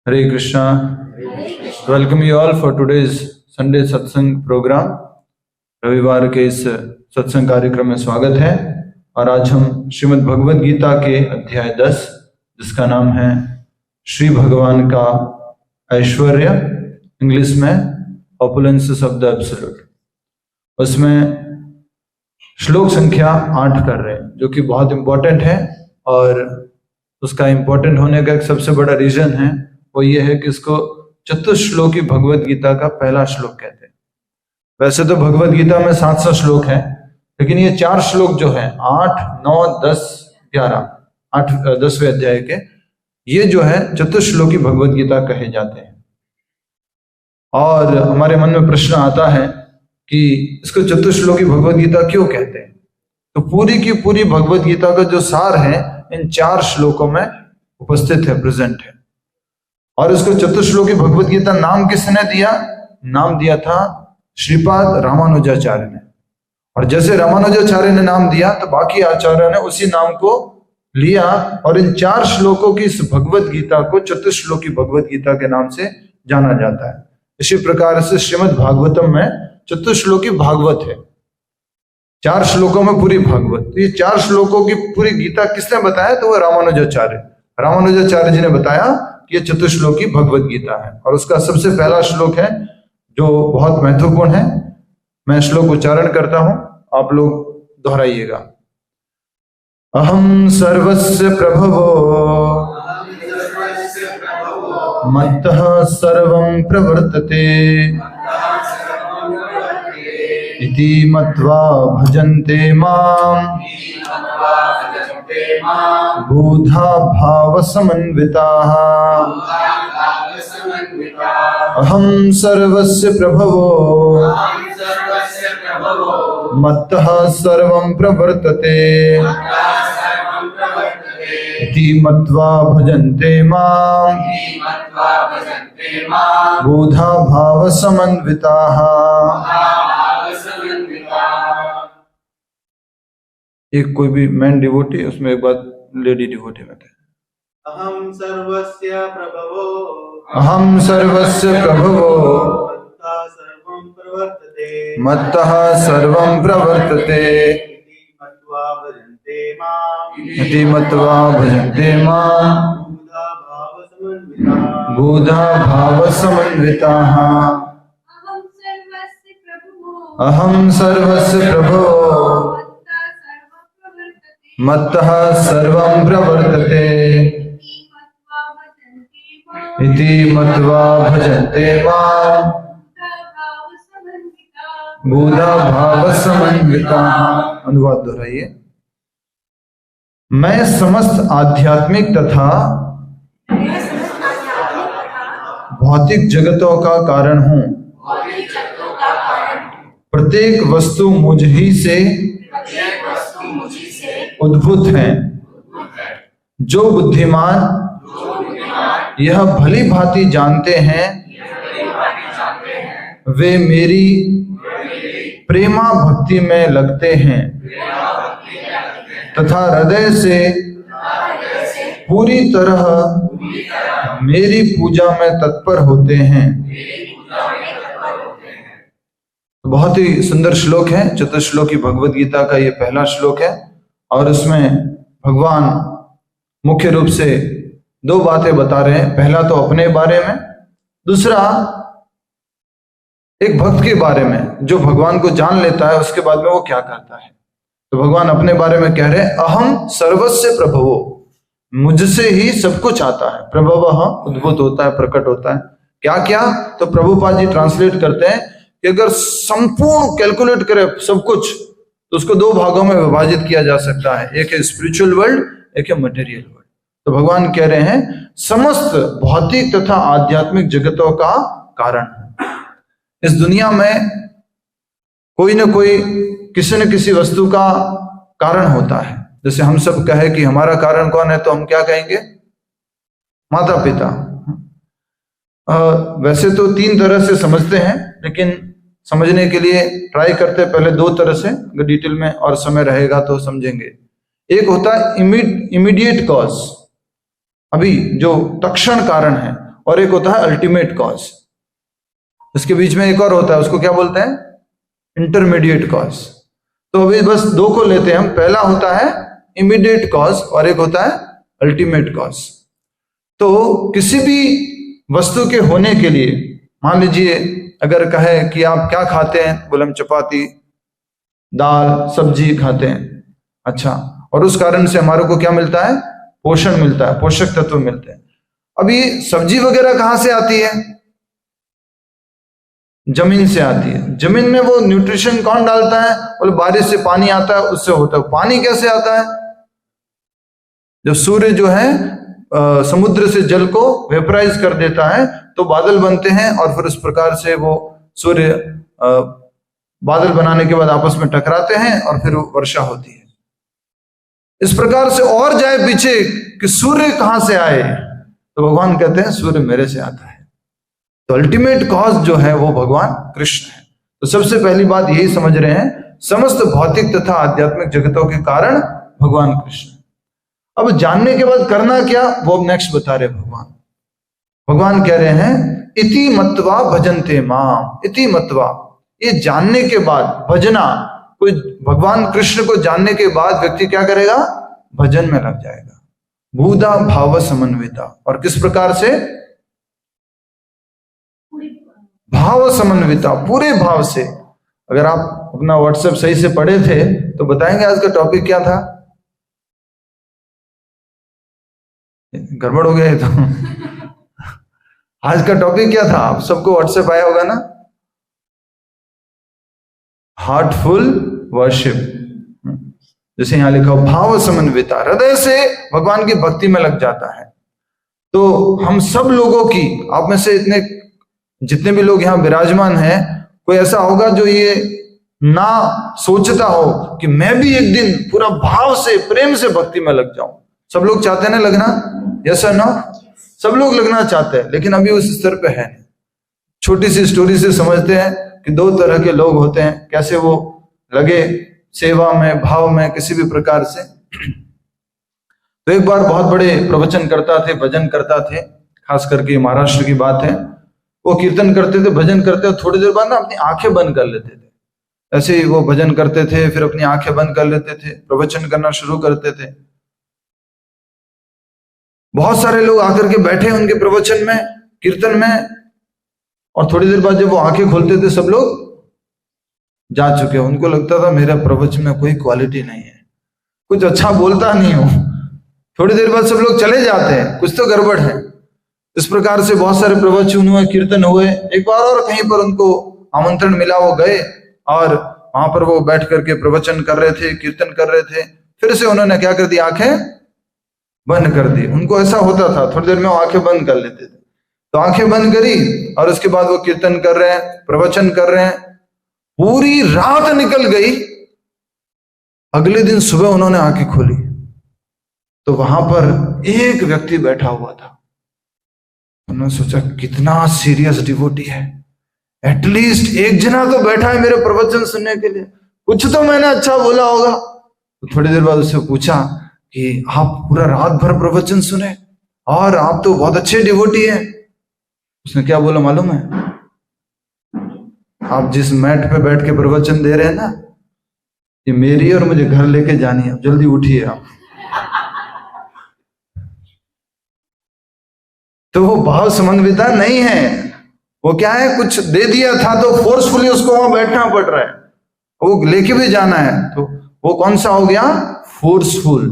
Hare Krishna. Welcome you all for today's Sunday सत्संग programme. रविवार के इस सत्संग कार्यक्रम में स्वागत है। और आज हम श्रीमद् भगवद गीता के अध्याय 10 जिसका नाम है श्री भगवान का ऐश्वर्य, इंग्लिश में ऑपुलेंसेस ऑफ द एब्सोल्यूट, उसमें श्लोक संख्या 8 कर रहे हैं, जो कि बहुत इंपॉर्टेंट है। और उसका इंपॉर्टेंट होने का एक सबसे बड़ा रीजन है, वो ये है कि इसको चतुश्लोकी भगवद गीता का पहला श्लोक कहते हैं। वैसे तो भगवद गीता में 700 श्लोक है, लेकिन ये 4 श्लोक जो है 8, 9, 10, 11, 10वें अध्याय के, ये जो है चतुश्लोकी भगवद गीता कहे जाते हैं। और हमारे मन में प्रश्न आता है कि इसको चतुश्लोकी भगवद गीता क्यों कहते हैं। तो पूरी की पूरी भगवद गीता का जो सार है इन 4 श्लोकों में उपस्थित है, प्रेजेंट है। और इसको चतुश्लोकी भगवद गीता नाम किसने दिया? नाम दिया था श्रीपाद रामानुजाचार्य ने। और जैसे रामानुजाचार्य ने नाम दिया तो बाकी आचार्यों ने उसी नाम को लिया और इन 4 श्लोकों की इस भगवद गीता को चतुश्लोकी भगवद गीता के नाम से जाना जाता है। इसी प्रकार से श्रीमद् भागवतम में चतुश्लोकी भागवत है, 4 श्लोकों में पूरी भागवत। तो ये 4 श्लोकों की पूरी गीता किसने बताया? तो वो रामानुजाचार्य जी ने बताया कि ये चतुश्लोकी भगवद गीता है। और उसका सबसे पहला श्लोक है जो बहुत महत्वपूर्ण है। मैं श्लोक उच्चारण करता हूं, आप लोग दोहराइएगा। अहम सर्वस्य प्रभवो मत्तः सर्वं प्रवर्तते इति मत्वा भजन्ते मां बुधा भाव समन्विताः। अहं सर्वस्य प्रभवो मत्तः सर्वं प्रवर्तते इति मत्वा भजन्ते मां बुधा भाव समन्विताः। एक कोई भी मैन डिवोटी, उसमें एक बात लेडी डिवोटी में थे। अहम सर्वस्य प्रभवो मत्तः सर्वं प्रवर्तते इति मत्वा भजन्ते मां बुधा भाव समन्विताः। अहं सर्वस्य प्रभवो मत्तः सर्वं प्रवर्तते इति मत्वा भजन्ते मां बुधा भाव समन्विताः। अनुवाद दोहराइए। मैं समस्त आध्यात्मिक तथा भौतिक जगतों का कारण हूं। प्रत्येक वस्तु मुझ ही से उद्भूत है। जो बुद्धिमान यह भली भांति जानते हैं वे मेरी प्रेमा भक्ति में लगते हैं तथा हृदय से पूरी तरह मेरी पूजा में तत्पर होते हैं। बहुत ही सुंदर श्लोक है, चतुश्लोकी भगवद गीता का ये पहला श्लोक है। और उसमें भगवान मुख्य रूप से 2 बातें बता रहे हैं। पहला तो अपने बारे में, दूसरा एक भक्त के बारे में जो भगवान को जान लेता है उसके बाद में वो क्या करता है। तो भगवान अपने बारे में कह रहे हैं, अहम सर्वस्य प्रभवो, मुझसे ही सब कुछ आता है। प्रभवः उद्भूत होता है, प्रकट होता है। क्या क्या? तो प्रभुपाद जी ट्रांसलेट करते हैं कि अगर संपूर्ण कैलकुलेट करे सब कुछ तो उसको 2 भागों में विभाजित किया जा सकता है। एक है स्पिरिचुअल वर्ल्ड, एक है मटेरियल वर्ल्ड। तो भगवान कह रहे हैं समस्त भौतिक तथा आध्यात्मिक जगतों का कारण। इस दुनिया में कोई न कोई किसी न किसी वस्तु का कारण होता है। जैसे हम सब कहे कि हमारा कारण कौन है, तो हम क्या कहेंगे? माता पिता। वैसे तो 3 तरह से समझते हैं, लेकिन समझने के लिए ट्राई करते हैं पहले 2 तरह से। अगर डिटेल में और समय रहेगा तो समझेंगे। एक होता है इमीडिएट कॉज, अभी जो तत्क्षण कारण है, और एक होता है अल्टीमेट कॉज। इसके बीच में एक और होता है, उसको क्या बोलते हैं? Intermediate cause. तो अभी बस दो को लेते हैं हम। पहला होता है इमीडिएट कॉज और एक होता है अल्टीमेट कॉज। तो किसी भी वस्तु के होने के लिए, मान लीजिए अगर कहे कि आप क्या खाते हैं, बोले हम चपाती, दाल, सब्जी खाते हैं। अच्छा, और उस कारण से हमारे को क्या मिलता है? पोषण मिलता है, पोषक तत्व मिलते हैं। अभी सब्जी वगैरह कहां से आती है? जमीन से आती है। जमीन में वो न्यूट्रिशन कौन डालता है? बोले बारिश से पानी आता है, उससे होता है। पानी कैसे आता है? जब सूर्य जो है समुद्र से जल को वेपराइज कर देता है तो बादल बनते हैं, और फिर उस प्रकार से वो सूर्य बादल बनाने के बाद आपस में टकराते हैं और फिर वर्षा होती है। इस प्रकार से और जाए पीछे कि सूर्य कहां से आए, तो भगवान कहते हैं सूर्य मेरे से आता है। तो अल्टीमेट कॉज जो है वो भगवान कृष्ण है। तो सबसे पहली बात यही समझ रहे हैं, समस्त भौतिक तथा आध्यात्मिक जगतों के कारण भगवान कृष्ण। अब जानने के बाद करना क्या, वो अब नेक्स्ट बता रहे भगवान। भगवान कह रहे हैं इति मत्वा भजन्ते माम। इति मत्वा, ये जानने के बाद, भजना, कोई भगवान कृष्ण को जानने के बाद व्यक्ति क्या करेगा? भजन में लग जाएगा। भूदा भाव समन्विता। और किस प्रकार से? भाव समन्विता, पूरे भाव से। अगर आप अपना व्हाट्सएप सही से पढ़े थे तो बताएंगे आज का टॉपिक क्या था? गड़बड़ हो गया है तो आज का टॉपिक क्या था? आप सबको व्हाट्सएप आया होगा ना? Heartful worship. जैसे यहां लिखा हो भाव समन्विता, हृदय से भगवान की भक्ति में लग जाता है। तो हम सब लोगों की, आप में से इतने जितने भी लोग यहाँ विराजमान हैं, कोई ऐसा होगा जो ये ना सोचता हो कि मैं भी एक दिन पूरा भाव से, प्रेम से भक्ति में लग जाऊं। सब लोग चाहते हैं ना लगना? Yes or no? सब लोग लगना चाहते हैं, लेकिन अभी उस स्तर पे है नहीं। छोटी सी स्टोरी से समझते हैं कि दो तरह के लोग होते हैं, कैसे वो लगे सेवा में, भाव में, किसी भी प्रकार से। तो एक बार बहुत बड़े प्रवचन करता थे, भजन करता थे, खास करके महाराष्ट्र की बात है। वो कीर्तन करते थे, भजन करते, और थोड़ी देर बाद ना अपनी आंखें बंद कर लेते थे। ऐसे ही वो भजन करते थे, फिर अपनी आंखें बंद कर लेते थे, प्रवचन करना शुरू करते थे। बहुत सारे लोग आकर के बैठे उनके प्रवचन में, कीर्तन में, और थोड़ी देर बाद जब वो आंखें खोलते थे सब लोग जा चुके। उनको लगता था मेरा प्रवचन में कोई क्वालिटी नहीं है, कुछ अच्छा बोलता नहीं हूं। थोड़ी देर बाद सब लोग चले जाते हैं, कुछ तो गड़बड़ है। इस प्रकार से बहुत सारे प्रवचन हुए, कीर्तन हुए। एक बार और कहीं पर उनको आमंत्रण मिला, वो गए और वहां पर वो बैठ करके प्रवचन कर रहे थे, कीर्तन कर रहे थे। फिर से उन्होंने क्या कर दिया? आंखें बंद कर दी। उनको ऐसा होता था, थोड़ी देर में वो आंखें बंद कर लेते थे। तो आंखें बंद करी और उसके बाद वो कीर्तन कर रहे हैं, प्रवचन कर रहे हैं। पूरी रात निकल गई। अगले दिन सुबह उन्होंने आंखें खोली तो वहां पर एक व्यक्ति बैठा हुआ था। उन्होंने सोचा कितना सीरियस डिवोटी है, एटलीस्ट एक जना तो बैठा है मेरे प्रवचन सुनने के लिए, कुछ तो मैंने अच्छा बोला होगा। तो थोड़ी देर बाद उससे पूछा कि आप पूरा रात भर प्रवचन सुने और आप तो बहुत अच्छे डिवोटी हैं। उसने क्या बोला मालूम है? आप जिस मैट पे बैठ के प्रवचन दे रहे हैं ना, ये मेरी और मुझे घर लेके जानी है, जल्दी उठिए आप। तो वो भाव समन्विता नहीं है। वो क्या है, कुछ दे दिया था तो फोर्सफुली उसको वहां बैठना पड़ रहा है, वो लेके भी जाना है। तो वो कौन सा हो गया? फोर्सफुल।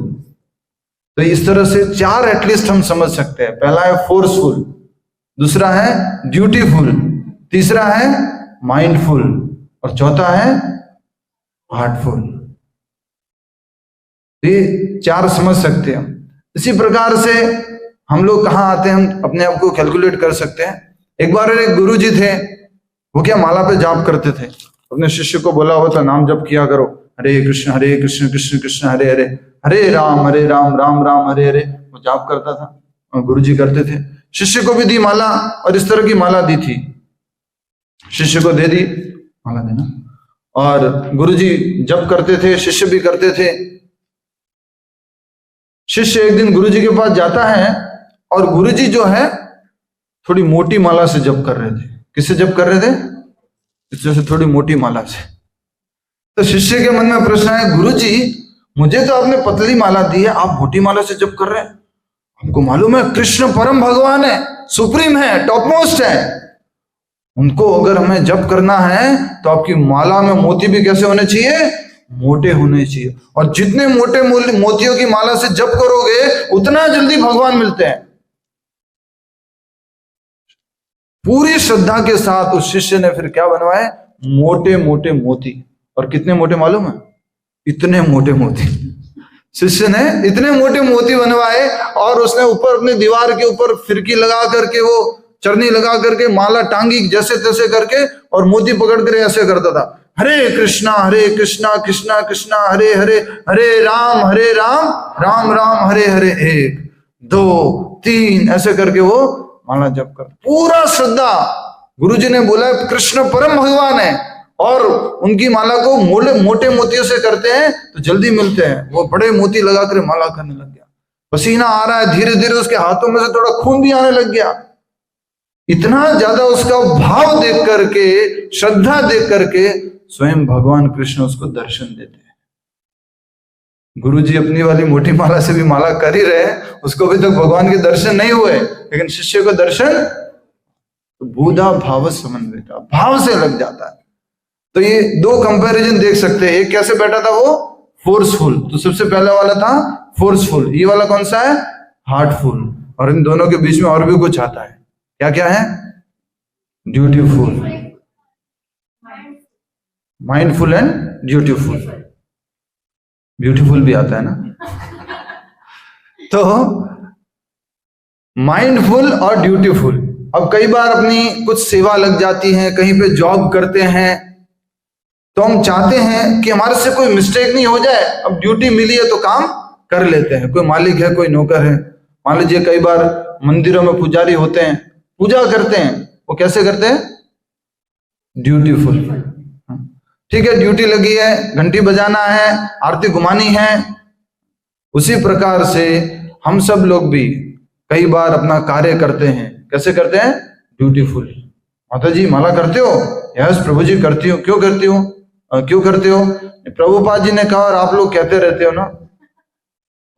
तो इस तरह से चार एटलीस्ट हम समझ सकते हैं। पहला है फोर्सफुल, दूसरा है ड्यूटीफुल, तीसरा है माइंडफुल, और चौथा है हार्टफुल। ये चार समझ सकते हैं। इसी प्रकार से हम लोग कहाँ आते हैं, हम अपने आप को कैलकुलेट कर सकते हैं। एक बार एक गुरु जी थे, वो क्या माला पे जाप करते थे। अपने शिष्य को बोला हुआ था नाम जप किया करो, हरे कृष्ण कृष्ण कृष्ण हरे हरे, हरे राम राम राम हरे हरे। वो जाप करता था, गुरु जी करते थे। शिष्य को भी दी माला, और इस तरह की माला दी थी। शिष्य को दे दी माला देना, और गुरु जी जप करते थे, शिष्य भी करते थे। शिष्य एक दिन गुरु जी के पास जाता है, और गुरु जी जो है थोड़ी मोटी माला से जप कर रहे थे। किससे जप कर रहे थे? इससे थोड़ी मोटी माला से। तो शिष्य के मन में प्रश्न है, गुरु जी मुझे तो आपने पतली माला दी है, आप मोटी माला से जप कर रहे हैं। हमको मालूम है कृष्ण परम भगवान है, सुप्रीम है, टॉप मोस्ट है, उनको अगर हमें जप करना है तो आपकी माला में मोती भी कैसे होने चाहिए? मोटे होने चाहिए। और जितने मोटे मोतियों की माला से जप करोगे उतना जल्दी भगवान मिलते हैं। पूरी श्रद्धा के साथ उस शिष्य ने फिर क्या बनवाए? मोटे मोटे मोती। और कितने मोटे मालूम है? इतने मोटे मोती शिष्य ने इतने मोटे मोती बनवाए, और उसने ऊपर अपनी दीवार के ऊपर फिरकी लगा करके, वो चरनी लगा करके माला टांगी जैसे तैसे करके, और मोती पकड़ कर ऐसे करता था, हरे कृष्णा कृष्णा कृष्णा हरे हरे, हरे राम राम राम हरे हरे, 1 2 3 ऐसे करके वो माला जप कर। पूरा श्रद्धा। गुरुजी ने बोला कृष्ण परम भगवान है, और उनकी माला को मोटे मोतियों से करते हैं तो जल्दी मिलते हैं। वो बड़े मोती लगाकर माला करने लग गया, पसीना आ रहा है, धीरे धीरे उसके हाथों में से थोड़ा खून भी आने लग गया। इतना ज्यादा उसका भाव देख करके, श्रद्धा देख करके स्वयं भगवान कृष्ण उसको दर्शन देते हैं। गुरुजी अपनी वाली मोटी माला से भी माला कर ही रहे हैं, उसको भी तक भगवान के दर्शन नहीं हुए, लेकिन शिष्य को दर्शन तो बूढ़ा भाव समन्विता, भाव से लग जाता है। तो ये 2 कंपैरिजन देख सकते हैं। एक कैसे बैठा था वो? फोर्सफुल। तो सबसे पहला वाला था फोर्सफुल, ये वाला कौन सा है? हार्टफुल। और इन दोनों के बीच में और भी कुछ आता है। क्या क्या है? Dutiful, mindful and dutiful. Beautiful भी आता है ना। तो माइंडफुल और ड्यूटीफुल। अब कई बार अपनी कुछ सेवा लग जाती है, कहीं पे जॉब करते हैं, तो हम चाहते हैं कि हमारे से कोई मिस्टेक नहीं हो जाए। अब ड्यूटी मिली है तो काम कर लेते हैं। कोई मालिक है, कोई नौकर है। मान लीजिए कई बार मंदिरों में पुजारी होते हैं, पूजा करते हैं, वो कैसे करते हैं? ड्यूटीफुल। ठीक है, ड्यूटी लगी है, घंटी बजाना है, आरती घुमानी है। उसी प्रकार से हम सब लोग भी कई बार अपना कार्य करते हैं। कैसे करते हैं? ड्यूटीफुल। माता जी माला करते हो? यस प्रभु जी करती हूँ। क्यों करती हो? क्यों करते हो? प्रभुपाद जी ने कहा और आप लोग कहते रहते हो ना।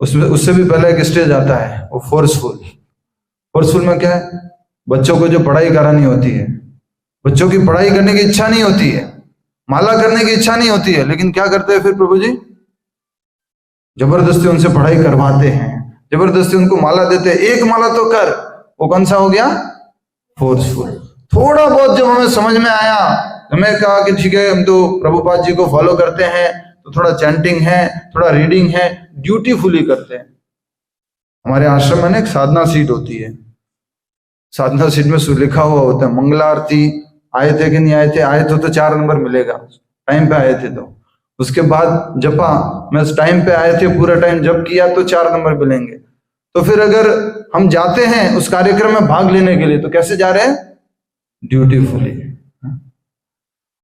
उससे भी पहले एक स्टेज आता है, वो फोर्सफुल। फोर्सफुल में क्या है? बच्चों को जो पढ़ाई करानी होती है, बच्चों की पढ़ाई करने की इच्छा नहीं होती है, माला करने की इच्छा नहीं होती है, लेकिन क्या करते हैं फिर प्रभु जी? जबरदस्ती उनसे पढ़ाई करवाते हैं, जबरदस्ती उनको माला देते हैं। एक माला तो कर। वो कौन सा हो गया? फोर्सफुल। थोड़ा बहुत जब हमें समझ में आया, हमें कहा कि ठीक है हम तो प्रभुपाद जी को फॉलो करते हैं, तो थोड़ा चैंटिंग है, थोड़ा रीडिंग है, ड्यूटीफुली करते हैं। हमारे आश्रम में ना एक साधना सीट होती है। साधना सीट में लिखा हुआ होता है मंगला आरती आए थे कि नहीं आए थे। आए तो 4 नंबर मिलेगा, टाइम पे आए थे तो। उसके बाद जपा, मैं टाइम पे आए थे, पूरा टाइम जप किया तो 4 नंबर मिलेंगे। तो फिर अगर हम जाते हैं उस कार्यक्रम में भाग लेने के लिए तो कैसे जा रहे हैं? ड्यूटीफुली।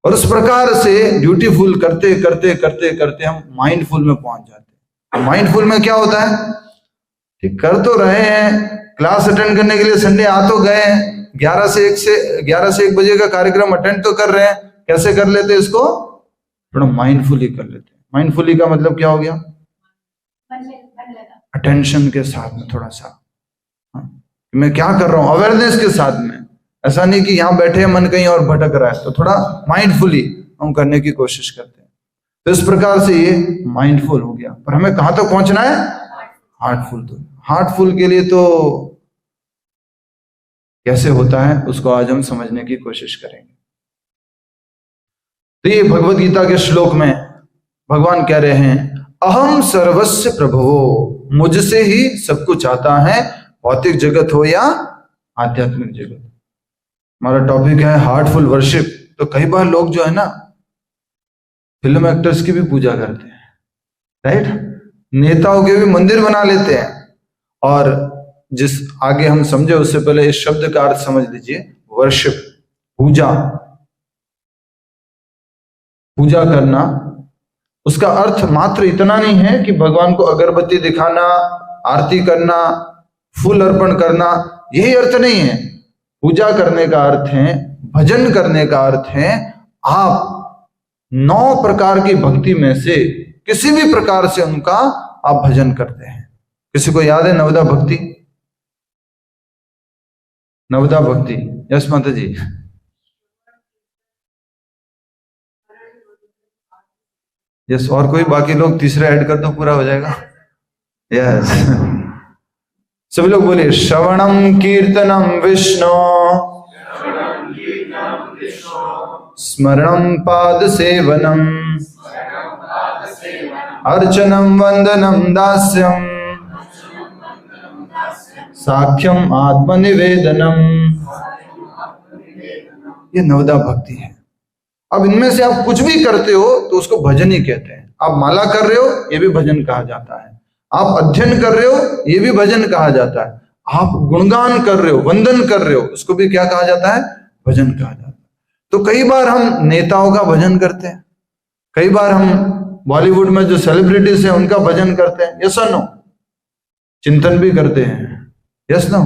और उस प्रकार से ड्यूटीफुल करते करते करते करते हम माइंडफुल में पहुंच जाते हैं। माइंडफुल में क्या होता है? ठीक कर तो रहे हैं, क्लास अटेंड करने के लिए संडे आ तो गए हैं, 11 से 1 बजे का कार्यक्रम अटेंड तो कर रहे हैं। कैसे कर लेते हैं इसको? थोड़ा माइंडफुली कर लेते हैं। माइंडफुली का मतलब क्या हो गया? अटेंशन के साथ में थोड़ा सा, मैं क्या कर रहा हूं, अवेयरनेस के साथ में। ऐसा नहीं कि यहां बैठे मन कहीं और भटक रहा है, तो थोड़ा माइंडफुली हम करने की कोशिश करते हैं। तो इस प्रकार से ये माइंडफुल हो गया। पर हमें कहां तक पहुंचना है? हार्टफुल। तो हार्टफुल के लिए तो कैसे होता है उसको आज हम समझने की कोशिश करेंगे। तो ये भगवत गीता के श्लोक में भगवान कह रहे हैं, अहम सर्वस्य प्रभवो, मुझसे ही सब कुछ आता है, भौतिक जगत हो या आध्यात्मिक जगत। हमारा टॉपिक है हार्टफुल वर्शिप। तो कई बार लोग जो है ना, फिल्म एक्टर्स की भी पूजा करते हैं, राइट? नेताओं के भी मंदिर बना लेते हैं। और जिस आगे हम समझे उससे पहले इस शब्द का अर्थ समझ लीजिए। वर्शिप, पूजा, पूजा करना, उसका अर्थ मात्र इतना नहीं है कि भगवान को अगरबत्ती दिखाना, आरती करना, फूल अर्पण करना, यही अर्थ नहीं है। पूजा करने का अर्थ है, भजन करने का अर्थ है आप 9 प्रकार की भक्ति में से किसी भी प्रकार से उनका आप भजन करते हैं। किसी को याद है नवदा भक्ति? नवदा भक्ति, यस माता जी। यस, और कोई? बाकी लोग तीसरा ऐड कर दो, पूरा हो जाएगा। यस, सभी लोग बोलिए श्रवणम कीर्तनम विष्णु, स्मरणम पाद सेवनम, अर्चनम वंदनम दास्यम, साख्यम आत्मनिवेदनम। ये नवदा भक्ति है। अब इनमें से आप कुछ भी करते हो तो उसको भजन ही कहते हैं। आप माला कर रहे हो, ये भी भजन कहा जाता है। आप अध्ययन कर रहे हो, ये भी भजन कहा जाता है। आप गुणगान कर रहे हो, वंदन कर रहे हो, उसको भी क्या कहा जाता है? भजन कहा जाता है। तो कई बार हम नेताओं का भजन करते हैं, कई बार हम बॉलीवुड में जो सेलिब्रिटीज हैं उनका भजन करते हैं, यस और नो? चिंतन भी करते हैं, यस नो?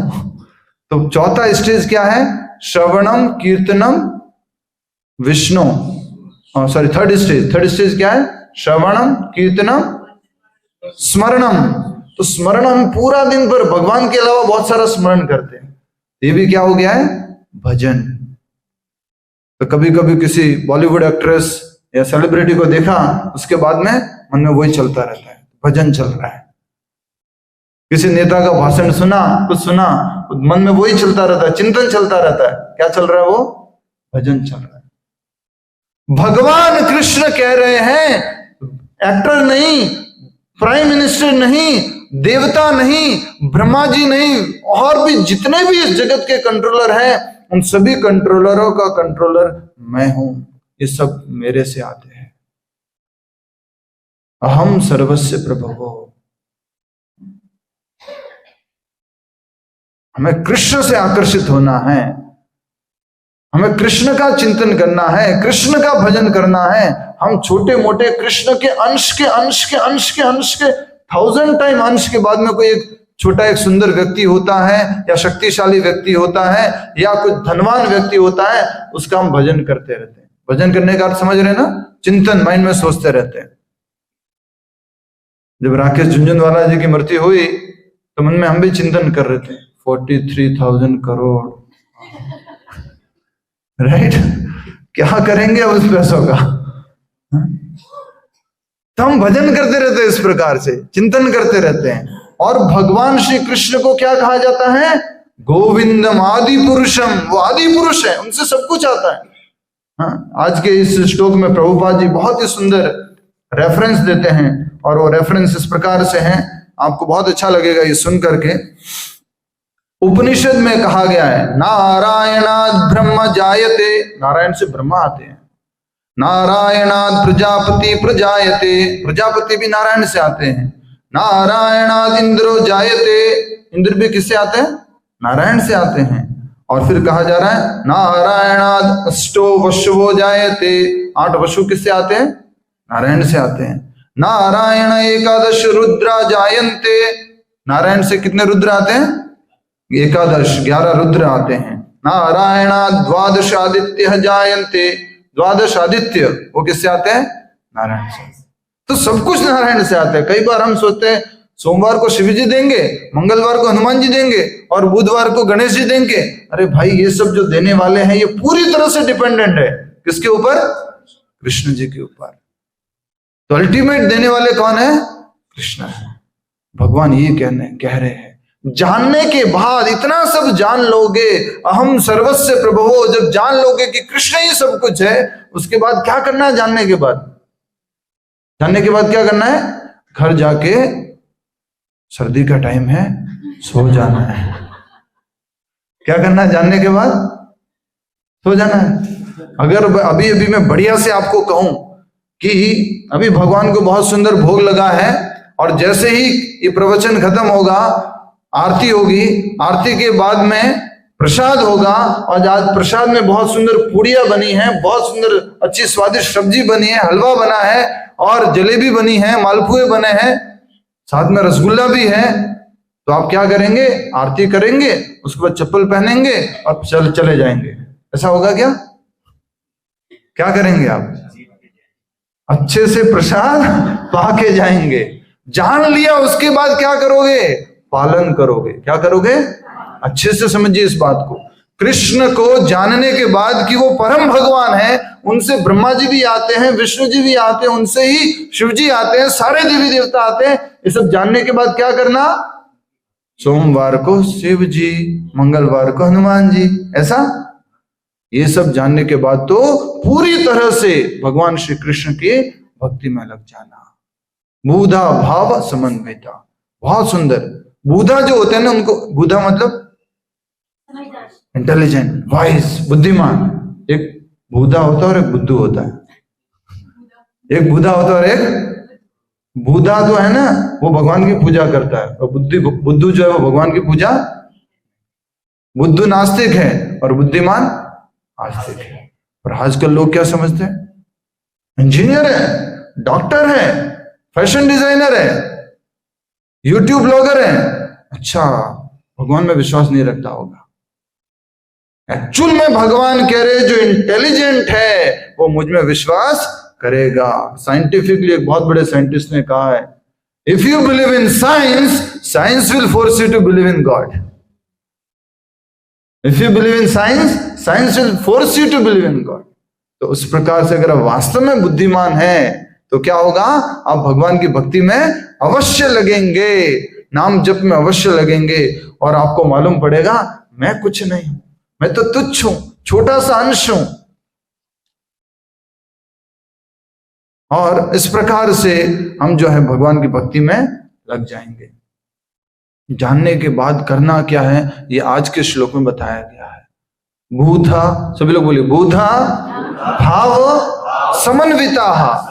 तो चौथा स्टेज क्या है? श्रवणम कीर्तनम विष्णु, सॉरी थर्ड स्टेज क्या है? श्रवणम कीर्तनम स्मरणम। तो स्मरण हम पूरा दिन भर भगवान के अलावा बहुत सारा स्मरण करते हैं, ये भी क्या हो गया है? भजन। तो कभी कभी किसी बॉलीवुड एक्ट्रेस या सेलिब्रिटी को देखा, उसके बाद में मन में वही चलता रहता है, भजन चल रहा है। किसी नेता का भाषण सुना, कुछ सुना, मन में वही चलता रहता है, चिंतन चलता रहता है। क्या चल रहा है? वो भजन चल रहा है। भगवान कृष्ण कह रहे हैं, एक्टर नहीं, प्राइम मिनिस्टर नहीं, देवता नहीं, ब्रह्मा जी नहीं, और भी जितने भी इस जगत के कंट्रोलर हैं, उन सभी कंट्रोलरों का कंट्रोलर मैं हूं। ये सब मेरे से आते हैं। अहम सर्वस्य प्रभवो। हमें कृष्ण से आकर्षित होना है, हमें कृष्ण का चिंतन करना है, कृष्ण का भजन करना है। हम छोटे मोटे कृष्ण के अंश के 1000 टाइम अंश के बाद में कोई एक छोटा एक सुंदर व्यक्ति होता है, या शक्तिशाली व्यक्ति होता है, या कुछ धनवान व्यक्ति होता है, उसका हम भजन करते रहते हैं। भजन करने का अर्थ समझ रहे हैं ना? चिंतन, माइंड में सोचते रहते हैं। जब राकेश झुनझुनवाला जी की मृत्यु हुई तो मन में हम भी चिंतन कर रहे थे, 43,000 करोड़, राइट? क्या करेंगे अब उस पैसों का? तो हम भजन करते रहते हैं, इस प्रकार से चिंतन करते रहते हैं। और भगवान श्री कृष्ण को क्या कहा जाता है? गोविंदम आदि पुरुषम। वो आदि पुरुष है, उनसे सब कुछ आता है। हाँ, आज के इस श्लोक में प्रभुपाद जी बहुत ही सुंदर रेफरेंस देते हैं, और वो रेफरेंस इस प्रकार से हैं, आपको बहुत अच्छा लगेगा ये सुन करके। उपनिषद में कहा गया है, नारायणाद ब्रह्म जायते, नारायण से ब्रह्मा आते हैं। नारायणाद प्रजापति प्रजायते, प्रजापति भी नारायण से आते हैं। नारायणाद इंद्रो जायते, इंद्र भी किससे आते हैं? नारायण से आते हैं। और फिर कहा जा रहा है, नारायणाद अष्टो वशवो जायते, 8 वशु किससे आते हैं? नारायण से आते हैं। नारायण एकादश रुद्रा जायन्ते, नारायण से कितने रुद्र आते हैं? 11 रुद्र आते हैं। नारायणाद द्वादश आदित्य जायन्ते, 12 आदित्य वो किससे आते हैं? नारायण से। तो सब कुछ नारायण से आता है। कई बार हम सोचते हैं सोमवार को शिव जी देंगे, मंगलवार को हनुमान जी देंगे, और बुधवार को गणेश जी देंगे। अरे भाई, ये सब जो देने वाले हैं ये पूरी तरह से डिपेंडेंट है किसके ऊपर? कृष्ण जी के ऊपर। तो अल्टीमेट देने वाले कौन है? कृष्ण है। भगवान ये कह रहे हैं, जानने के बाद, इतना सब जान लोगे, अहम सर्वस्य प्रभवो, जब जान लोगे कि कृष्ण ही सब कुछ है, उसके बाद क्या करना है? जानने के बाद क्या करना है? घर जाके, सर्दी का टाइम है, सो जाना है। क्या करना है जानने के बाद? सो जाना है। अगर अभी अभी मैं बढ़िया से आपको कहूं कि अभी भगवान को बहुत सुंदर भोग लगा है, और जैसे ही ये प्रवचन खत्म होगा, आरती होगी, आरती के बाद में प्रसाद होगा, और आज प्रसाद में बहुत सुंदर पूड़ियां बनी हैं, बहुत सुंदर अच्छी स्वादिष्ट सब्जी बनी है, हलवा बना है, और जलेबी बनी है, मालपुए बने हैं, साथ में रसगुल्ला भी है। तो आप क्या करेंगे? आरती करेंगे, उसके बाद चप्पल पहनेंगे और चले जाएंगे। ऐसा होगा क्या? क्या करेंगे आप? अच्छे से प्रसाद पाके जाएंगे। जान लिया, उसके बाद क्या करोगे? पालन करोगे। क्या करोगे? अच्छे से समझिए इस बात को। कृष्ण को जानने के बाद कि वो परम भगवान है, उनसे ब्रह्मा जी भी आते हैं, विष्णु जी भी आते हैं, उनसे ही शिव जी आते हैं, सारे देवी देवता आते हैं। ये सब जानने के बाद क्या करना? सोमवार को शिव जी, मंगलवार को हनुमान जी। ऐसा ये सब जानने के बाद तो पूरी तरह से भगवान श्री कृष्ण के भक्ति में लग जाना। बूधा भाव समन्विता, बहुत सुंदर। बूधा जो होते हैं ना, उनको, बूधा मतलब इंटेलिजेंट, वाइज, बुद्धिमान। एक बूधा होता है और एक बुद्धू होता है। एक बूधा होता है और एक, बूधा जो है ना वो भगवान की पूजा करता है, और बुद्धू जो है वो भगवान की पूजा। बुद्धू नास्तिक है और बुद्धिमान आस्तिक है। और आजकल लोग क्या समझते हैं? इंजीनियर है, डॉक्टर है, फैशन डिजाइनर है, यूट्यूब ब्लॉगर है, अच्छा भगवान में विश्वास नहीं रखता होगा। एक्चुअल में भगवान कह रहे जो इंटेलिजेंट है वो मुझ में विश्वास करेगा। साइंटिफिकली एक बहुत बड़े साइंटिस्ट ने कहा है, if you believe in science, science will force you to believe in God. If you believe in science, science will force you to believe in God. तो उस प्रकार से अगर आप वास्तव में बुद्धिमान हैं तो क्या होगा? आप भगवान की भक्ति में अवश्य लगेंगे, नाम जप में अवश्य लगेंगे, और आपको मालूम पड़ेगा मैं कुछ नहीं हूं, मैं तो तुच्छ हूं, छोटा सा अंश हूं। और इस प्रकार से हम जो है भगवान की भक्ति में लग जाएंगे। जानने के बाद करना क्या है, ये आज के श्लोक में बताया गया है। बूधा, सभी लोग बोलिए, बूधा भाव समन्विता।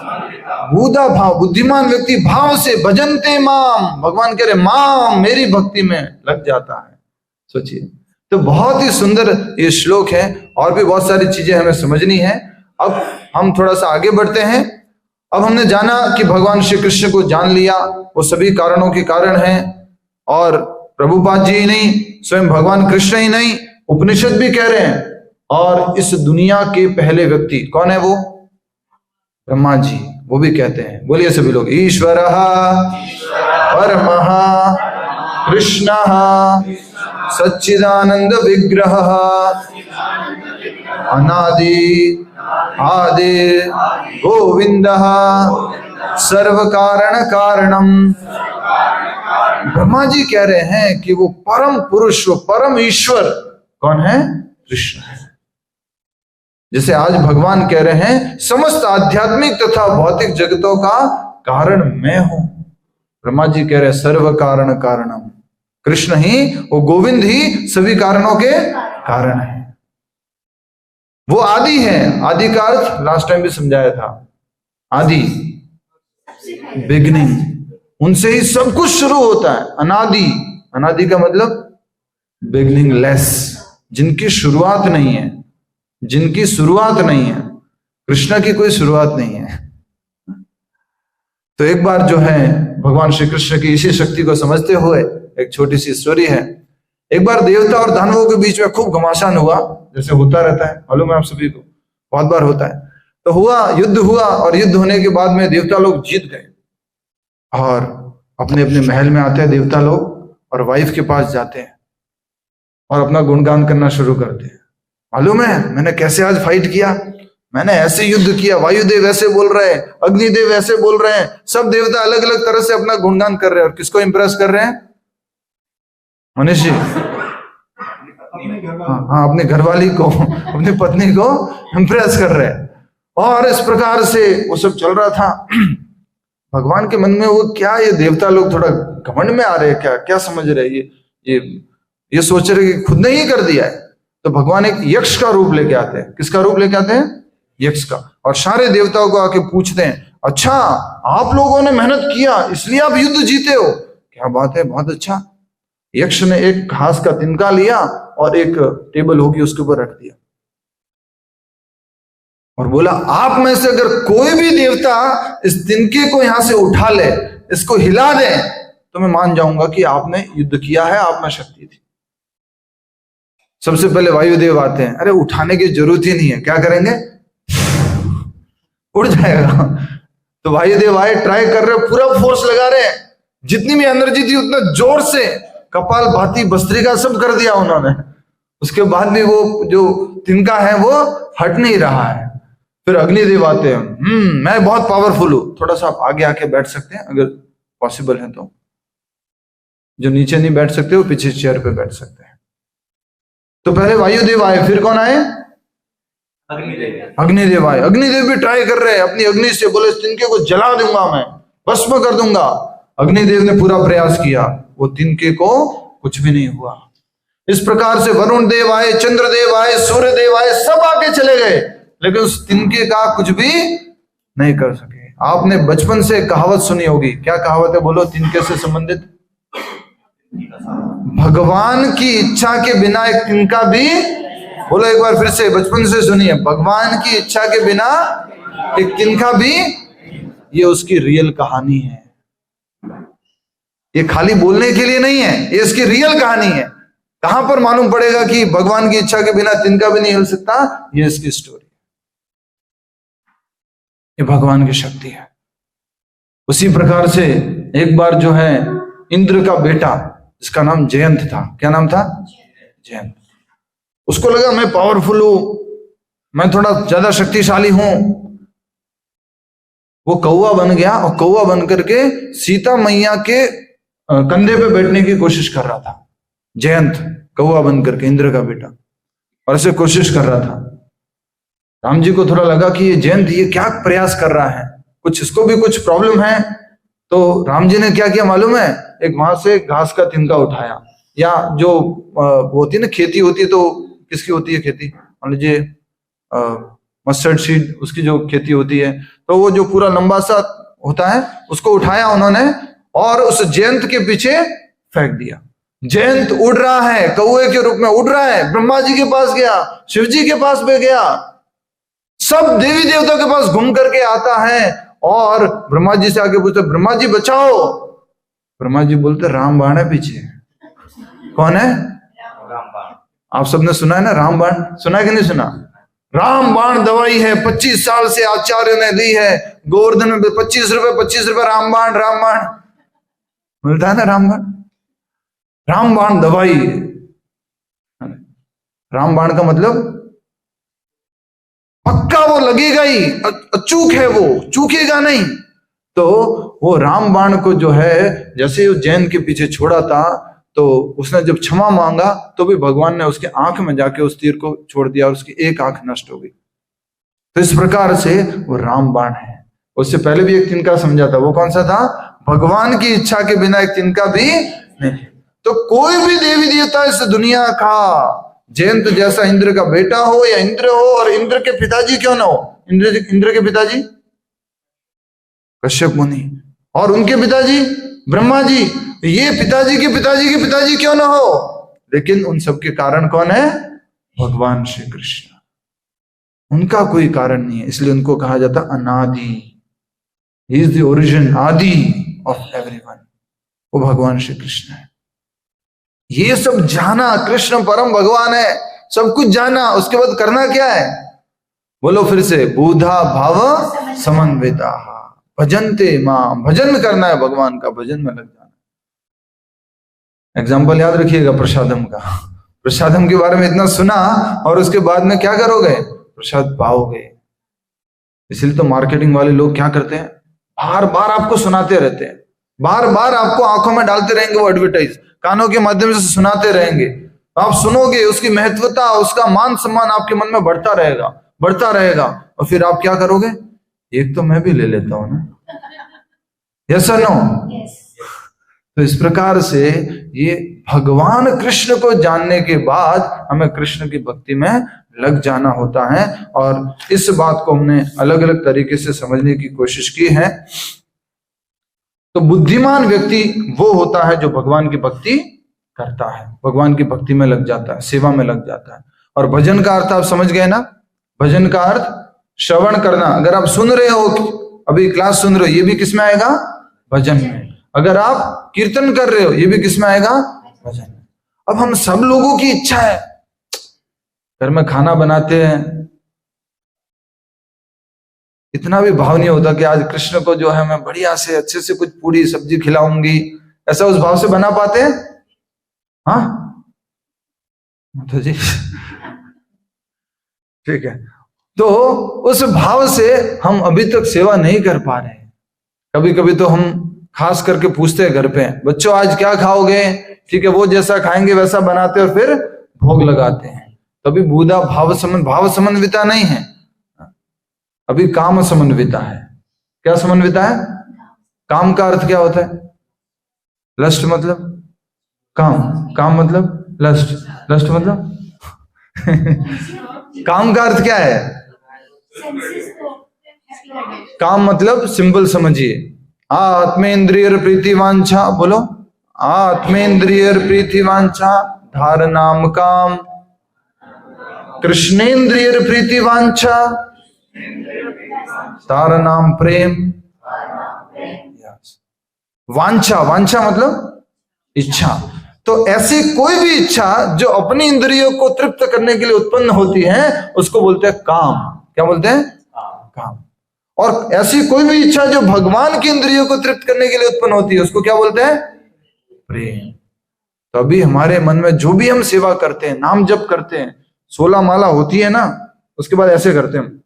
बूधा भाव, बुद्धिमान व्यक्ति भाव से भजनते माम, भगवान कह रहे माम, मेरी भक्ति में लग जाता है। सोचिए, तो बहुत ही सुंदर ये श्लोक है, और भी बहुत सारी चीजें हमें समझनी है। अब हम थोड़ा सा आगे बढ़ते हैं। अब हमने जाना कि भगवान श्री कृष्ण को जान लिया, वो सभी कारणों के कारण हैं, और प्रभुपाद जी ही नहीं, स्वयं भगवान कृष्ण ही नहीं, उपनिषद भी कह रहे हैं। और इस दुनिया के पहले व्यक्ति कौन है? वो ब्रह्मा जी, वो भी कहते हैं। बोलिए सभी लोग, ईश्वरः परमः कृष्णः सच्चिदानंद विग्रहः अनादि आदि गोविंदः सर्व कारण कारणम। ब्रह्मा जी कह रहे हैं कि वो परम पुरुष, वो परम ईश्वर कौन है? कृष्ण है। जैसे आज भगवान कह रहे हैं समस्त आध्यात्मिक तथा भौतिक जगतों का कारण मैं हूं, ब्रह्मा जी कह रहे हैं सर्व कारण कारणम। कृष्ण ही, वो गोविंद ही सभी कारणों के कारण है। वो आदि है। आदि का अर्थ लास्ट टाइम भी समझाया था, आदि, बिगिनिंग, उनसे ही सब कुछ शुरू होता है। अनादि, अनादि का मतलब बिगिनिंग लेस, जिनकी शुरुआत नहीं है, जिनकी शुरुआत नहीं है। कृष्ण की कोई शुरुआत नहीं है। तो एक बार जो है भगवान श्री कृष्ण की इसी शक्ति को समझते हुए एक छोटी सी स्टोरी है। एक बार देवता और दानवों के बीच में खूब घमासान हुआ, जैसे होता रहता है, मालूम है आप सभी को, बहुत बार होता है। तो हुआ, युद्ध हुआ, और युद्ध होने के बाद में देवता लोग जीत गए, और अपने अपने महल में आते हैं देवता लोग, और वाइफ के पास जाते हैं और अपना गुणगान करना शुरू करते हैं। मालूम है मैंने कैसे आज फाइट किया, मैंने ऐसे युद्ध किया, वायुदेव ऐसे बोल रहे हैं, अग्निदेव ऐसे बोल रहे हैं, सब देवता अलग अलग तरह से अपना गुणगान कर रहे हैं। और किसको इंप्रेस कर रहे हैं? मनीष जी, हाँ, अपने घरवाली को, अपनी पत्नी को इंप्रेस कर रहे हैं। और इस प्रकार से वो सब चल रहा था। भगवान के मन में वो क्या, ये देवता लोग थोड़ा घमंड में आ रहे हैं क्या, क्या समझ रहे हैं, ये सोच रहे कि खुद ने ही कर दिया है। तो भगवान एक यक्ष का रूप लेके आते हैं। किसका रूप लेके आते हैं? यक्ष का। और सारे देवताओं को आके पूछते हैं, अच्छा आप लोगों ने मेहनत किया इसलिए आप युद्ध जीते हो, क्या बात है, बहुत अच्छा। यक्ष ने एक घास का तिनका लिया और एक टेबल होगी उसके ऊपर रख दिया, और बोला आप में से अगर कोई भी देवता इस तिनके को यहां से उठा ले, इसको हिला दे, तो मैं मान जाऊंगा कि आपने युद्ध किया है, आप में शक्ति थी। सबसे पहले वायुदेव आते हैं, अरे उठाने की जरूरत ही नहीं है, क्या करेंगे, उड़ जाएगा। तो वायुदेव आए, ट्राई कर रहे, पूरा फोर्स लगा रहे हैं, जितनी भी एनर्जी थी उतना जोर से कपाल भाती भस्त्रिका सब कर दिया उन्होंने। उसके बाद भी वो जो तिनका है वो हट नहीं रहा है। फिर अग्निदेव आते हैं, मैं बहुत पावरफुल हूं, थोड़ा सा आप आगे आके बैठ सकते हैं अगर पॉसिबल है तो। जो नीचे नहीं बैठ सकते वो पीछे चेयर पे बैठ सकते हैं। तो पहले वायुदेव आए, फिर कौन आए, अग्निदेव आए। अग्निदेव भी ट्राई कर रहे हैं अपनी अग्नि से, बोले तिनके को जला दूंगा, मैं भस्म कर दूंगा। अग्निदेव ने पूरा प्रयास किया, वो तिनके को कुछ भी नहीं हुआ। इस प्रकार से वरुण देव आए, चंद्रदेव आए, सूर्य देव आए, सब आके चले गए, लेकिन उस तिनके का कुछ भी नहीं कर सके। आपने बचपन से कहावत सुनी होगी, क्या कहावत है बोलो तिनके से संबंधित? भगवान की इच्छा के बिना एक तिनका भी, बोलो एक बार फिर से, बचपन से सुनिए, भगवान की इच्छा के बिना एक तिनका भी। ये उसकी रियल कहानी है, ये खाली बोलने के लिए नहीं है, ये इसकी रियल कहानी है। कहां पर मालूम पड़ेगा कि भगवान की इच्छा के बिना तिनका भी नहीं हिल सकता? ये इसकी स्टोरी, ये भगवान की शक्ति है। उसी प्रकार से एक बार जो है इंद्र का बेटा, इसका नाम जयंत था, क्या नाम था? जयंत। उसको लगा मैं पावरफुल हूं, मैं थोड़ा ज्यादा शक्तिशाली हूं। वो कौवा बन गया और कौवा बन करके सीता मैया के कंधे पे बैठने की कोशिश कर रहा था। जयंत कौवा बन करके, इंद्र का बेटा, और ऐसे कोशिश कर रहा था। राम जी को थोड़ा लगा कि ये जयंत ये क्या प्रयास कर रहा है, कुछ इसको भी कुछ प्रॉब्लम है। तो राम जी ने क्या किया मालूम है, एक वहां से घास का तिनका उठाया, या जो होती है ना खेती होती है, तो किसकी होती है खेती, मान लीजिए मस्टर्ड सीड, उसकी जो खेती होती है, तो वो जो पूरा लंबा सा होता है उसको उठाया उन्होंने और उस जयंत के पीछे फेंक दिया। जयंत उड़ रहा है, कौवे के रूप में उड़ रहा है, ब्रह्मा जी के पास गया, शिव जी के पास भी गया, सब देवी देवताओं के पास घूम करके आता है और ब्रह्मा जी से आके पूछते, ब्रह्मा जी बचाओ। ब्रह्मा जी बोलते राम बाण है पीछे। कौन है? रामबाण। आप सबने सुना है ना रामबाण, सुना है कि नहीं सुना? रामबाण दवाई है, 25 साल से आचार्य ने ली है, गोवर्धन में 25 रुपए रामबाण मिलता है ना। रामबाण दवाई है। रामबाण का मतलब पक्का वो लगेगा ही, अचूक है, वो चूकेगा नहीं। तो वो रामबाण को जो है, जैसे वो जैन के पीछे छोड़ा था, तो उसने जब क्षमा मांगा तो भी भगवान ने उसके आंख में जाके उस तीर को छोड़ दिया और उसकी एक आंख नष्ट हो गई। तो इस प्रकार से वो रामबाण है। उससे पहले भी एक तिनका समझा था, वो कौन सा था? भगवान की इच्छा के बिना एक तिनका भी नहीं। तो कोई भी देवी देवता इस दुनिया का, जयंत जैसा इंद्र का बेटा हो या इंद्र हो, और इंद्र के पिताजी क्यों ना हो, इंद्र के पिताजी कश्यप मुनि, और उनके पिताजी ब्रह्मा जी, ये पिताजी के पिताजी के पिताजी क्यों ना हो, लेकिन उन सब के कारण कौन है? भगवान श्री कृष्ण। उनका कोई कारण नहीं है, इसलिए उनको कहा जाता अनादि। ही इज द ओरिजिन, आदि ऑफ एवरीवन। वो भगवान श्री कृष्ण है। ये सब जाना, कृष्ण परम भगवान है, सब कुछ जाना, उसके बाद करना क्या है? बोलो फिर से, बुधा भाव समन्विता भजन्ते मां। भजन करना है, भगवान का भजन में लग जाना। एग्जाम्पल याद रखिएगा प्रसादम का। प्रसादम के बारे में इतना सुना और उसके बाद में क्या करोगे? प्रसाद पाओगे। इसलिए तो मार्केटिंग वाले लोग क्या करते हैं, बार बार आपको सुनाते रहते हैं, बार बार आपको आंखों में डालते रहेंगे वो एडवर्टाइज, कानों के माध्यम से सुनाते रहेंगे। आप सुनोगे, उसकी महत्वता, उसका मान सम्मान आपके मन में बढ़ता रहेगा, और फिर आप क्या करोगे? एक तो मैं भी ले लेता हूं ना, यस और नो? तो इस प्रकार से ये भगवान कृष्ण को जानने के बाद हमें कृष्ण की भक्ति में लग जाना होता है। और इस बात को हमने अलग अलग तरीके से समझने की कोशिश की है। तो बुद्धिमान व्यक्ति वो होता है जो भगवान की भक्ति करता है, भगवान की भक्ति में लग जाता है, सेवा में लग जाता है। और भजन का अर्थ आप समझ गए ना? भजन का अर्थ श्रवण करना। अगर आप सुन रहे हो, अभी क्लास सुन रहे हो, ये भी किस में आएगा? भजन में। अगर आप कीर्तन कर रहे हो ये भी किस में आएगा? भजन। अब हम सब लोगों की इच्छा है, घर में खाना बनाते हैं, इतना भी भाव नहीं होता कि आज कृष्ण को जो है मैं बढ़िया से अच्छे से कुछ पूरी सब्जी खिलाऊंगी, ऐसा उस भाव से बना पाते हैं? हाँ तो जी ठीक है, तो उस भाव से हम अभी तक सेवा नहीं कर पा रहे हैं। कभी कभी तो हम खास करके पूछते हैं घर पे, बच्चों आज क्या खाओगे? ठीक है, वो जैसा खाएंगे वैसा बनाते और फिर भोग लगाते हैं। तभी बुधा भाव समन्विता नहीं है, अभी काम समन्विता है। क्या समन्विता है? काम का अर्थ क्या होता है? लस्ट मतलब काम, काम मतलब लस्ट, लस्ट मतलब काम का अर्थ क्या है? काम मतलब सिंपल समझिए, आत्मेंद्रिय प्रीति वांछा, बोलो आत्मेंद्रिय प्रीति वांछा धारनाम काम, कृष्णेन्द्रिय प्रीति वांछा तारनाम प्रेम। वांछा, वांछा मतलब इच्छा। तो ऐसी कोई भी इच्छा जो अपनी इंद्रियों को तृप्त करने के लिए उत्पन्न होती है उसको बोलते हैं काम। क्या बोलते हैं? काम। और ऐसी कोई भी इच्छा जो भगवान की इंद्रियों को तृप्त करने के लिए उत्पन्न होती है उसको क्या बोलते हैं? प्रेम। तो अभी हमारे मन में जो भी हम सेवा करते हैं, नाम जप करते हैं, 16 माला होती है ना, उसके बाद ऐसे करते हैं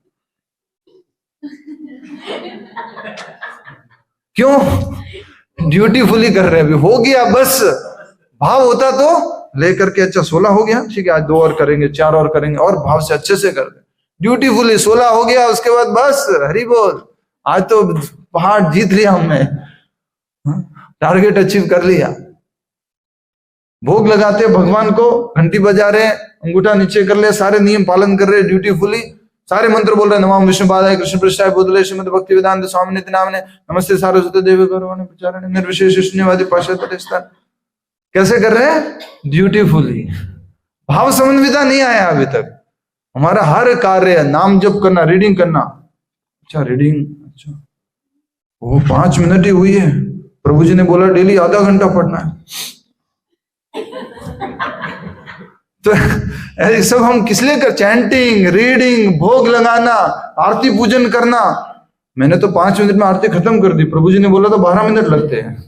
क्यों? ड्यूटीफुली कर रहे हैं, अभी हो गया बस। भाव होता तो लेकर के अच्छा 16 हो गया, ठीक है आज 2 और करेंगे, 4 और करेंगे, और भाव से अच्छे से कर दे। ड्यूटीफुली 16 हो गया, उसके बाद बस हरि बोल, आज तो पहाड़ जीत लिया हमने, टारगेट अचीव कर लिया। भोग लगाते भगवान को, घंटी बजा रहे, अंगूठा नीचे कर ले, सारे नियम पालन कर रहे ड्यूटीफुली, सारे मंत्र बोल रहे हैं, नमामि विष्णुपादाय कृष्ण पृष्ठाय भूतले श्रीमद् भक्ति वेदांत स्वामी नित्य नामने नमस्ते सारस्वती देवी गौरवाणी प्रचारणे निर्विशेष शून्यवादी पाश्चात्य स्थान। कैसे कर रहे हैं? ड्यूटीफुली। भाव समन्विता नहीं आया अभी तक। हमारा हर कार्य, नाम जप करना, रीडिंग करना, अच्छा रीडिंग, अच्छा वो 5 मिनट ही हुई है, प्रभु जी ने बोला डेली आधा घंटा पढ़ना है। तो ये सब हम किस लिए कर? चैंटिंग, रीडिंग, भोग लगाना, आरती पूजन करना। मैंने तो 5 मिनट में आरती खत्म कर दी, प्रभु जी ने बोला तो 12 मिनट लगते हैं।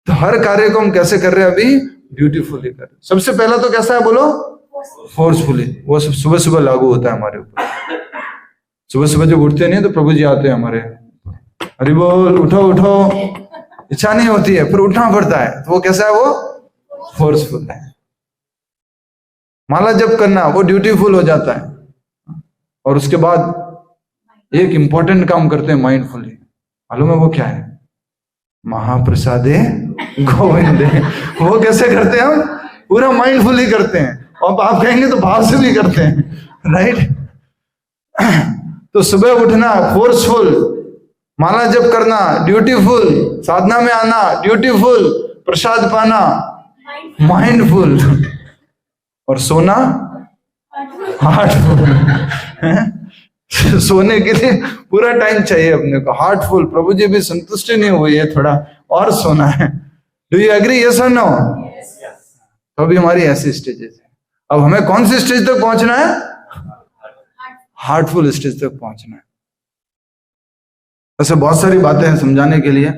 तो हर कार्य को हम कैसे कर रहे हैं? अभी ब्यूटीफुली कर रहे हैं। सबसे पहला तो कैसा है बोलो? फोर्सफुली। वो सब सुबह सुबह लागू होता है हमारे ऊपर। सुबह सुबह जब उठते नहीं तो प्रभु जी आते हैं हमारे, हरि बोल उठो उठो, इच्छा नहीं होती है फिर उठना पड़ता है, तो वो कैसा है? वो फोर्सफुल है। माला जप करना वो ड्यूटीफुल हो जाता है। और उसके बाद एक इंपॉर्टेंट काम करते हैं माइंडफुली, मालूम है वो क्या है? महाप्रसादे गोविंदे। वो कैसे करते हैं? हम पूरा माइंडफुली करते हैं, और आप कहेंगे तो भाव से भी करते हैं, राइट? तो सुबह उठना फोर्सफुल, माला जप करना ड्यूटीफुल, साधना में आना ड्यूटीफुल, प्रसाद पाना माइंडफुल, और सोना हार्टफुल। सोने के लिए पूरा टाइम चाहिए अपने को, हार्टफुल। प्रभु जी भी संतुष्टि नहीं हुई है, थोड़ा और सोना है। Do you agree? Yes or no? तो अभी हमारी ऐसी स्टेजेस है। अब हमें कौन सी स्टेज तक पहुंचना है? हार्टफुल स्टेज तक पहुंचना है। ऐसे बहुत सारी बातें हैं समझाने के लिए,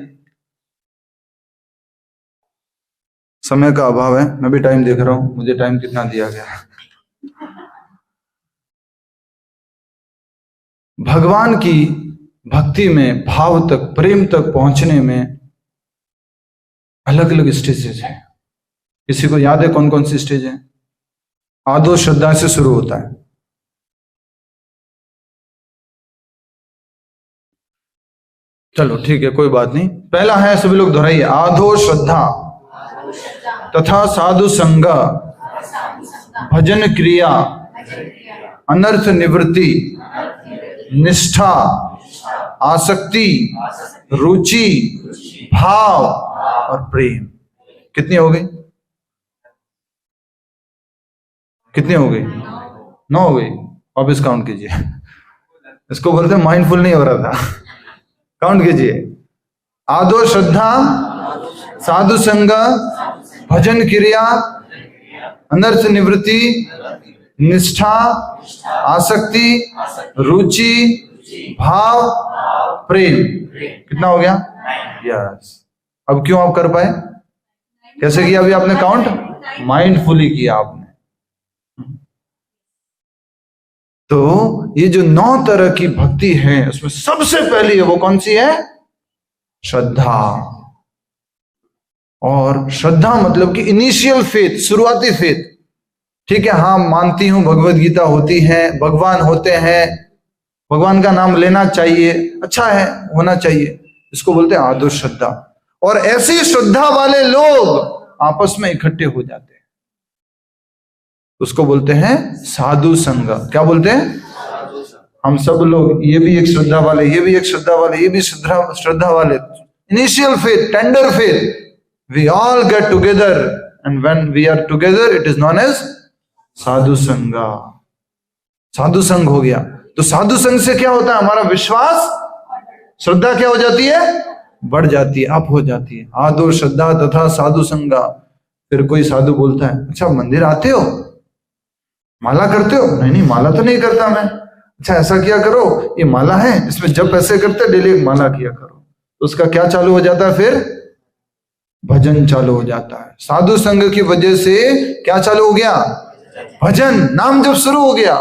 समय का अभाव है। मैं भी टाइम देख रहा हूं, मुझे टाइम कितना दिया गया है। भगवान की भक्ति में, भाव तक, प्रेम तक पहुंचने में अलग अलग स्टेजेस है। किसी को याद है कौन कौन सी स्टेज है? आदो श्रद्धा से शुरू होता है। चलो ठीक है, कोई बात नहीं। पहला है, सभी लोग दोहराइए, आधो श्रद्धा तथा साधु संग, भजन क्रिया, अनर्थ निवृत्ति, निष्ठा, आसक्ति, रुचि, भाव और प्रेम। कितनी हो गई? कितनी हो गई? 9 हो गई। वापिस काउंट कीजिए। इसको बोलते हैं माइंडफुल नहीं हो रहा था। काउंट कीजिए। आदो श्रद्धा, साधु संग, भजन क्रिया, अनर्थ निवृत्ति, निष्ठा, आसक्ति, रुचि, भाव, प्रेम। कितना हो गया? यस। अब क्यों आप कर पाए? कैसे किया अभी आपने काउंट? माइंडफुली किया आपने। तो ये जो 9 तरह की भक्ति है उसमें सबसे पहली है वो कौन सी है? श्रद्धा। और श्रद्धा मतलब कि इनिशियल फेथ, शुरुआती फेथ। ठीक है, हाँ मानती हूं भगवत गीता होती है, भगवान होते हैं, भगवान का नाम लेना चाहिए, अच्छा है, होना चाहिए, इसको बोलते हैं आदर श्रद्धा। और ऐसी श्रद्धा वाले लोग आपस में इकट्ठे हो जाते हैं, उसको बोलते हैं साधु संग। क्या बोलते हैं? हम सब लोग, ये भी एक श्रद्धा वाले, ये भी एक श्रद्धा वाले, ये भी श्रद्धा वाले, initial faith, tender faith, we all get together and when we are together it is known as sadhu sanga. Sadhu संग हो गया। तो साधु संग से क्या होता है? हमारा विश्वास, श्रद्धा क्या हो जाती है? बढ़ जाती है, अप हो जाती है। आदो श्रद्धा तथा साधु संगा। फिर कोई साधु बोलता है, अच्छा मंदिर आते हो, माला करते हो? नहीं नहीं, माला तो नहीं करता मैं। अच्छा ऐसा किया करो, ये माला है, इसमें जब ऐसे करते डेली एक माला किया करो। तो उसका क्या चालू हो जाता है? फिर भजन चालू हो जाता है। साधु संग की वजह से क्या चालू हो गया? भजन, नाम जब शुरू हो गया।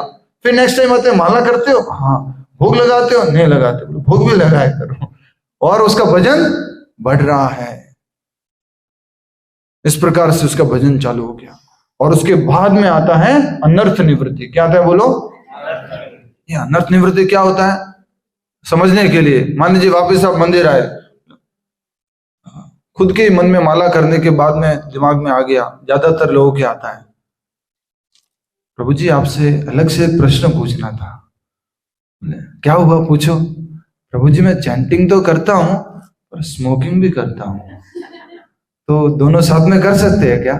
फिर नेक्स्ट टाइम आते हैं, माला करते हो? हाँ। भोग लगाते हो? नहीं लगाते। भोग भी लगाया करो। और उसका भजन बढ़ रहा है। इस प्रकार से उसका भजन चालू हो गया। और उसके बाद में आता है अनर्थ निवृत्ति। क्या आता है बोलो? ये अनर्थ निवृत्ति क्या होता है समझने के लिए, मान लीजिए वापिस आप मंदिर आए, खुद के मन में माला करने के बाद में दिमाग में आ गया, ज्यादातर लोगों के आता है, प्रभु जी आपसे अलग से एक प्रश्न पूछना था। क्या हुआ? पूछो। प्रभु जी मैं चैंटिंग तो करता हूं पर स्मोकिंग भी करता हूं, तो दोनों साथ में कर सकते हैं क्या?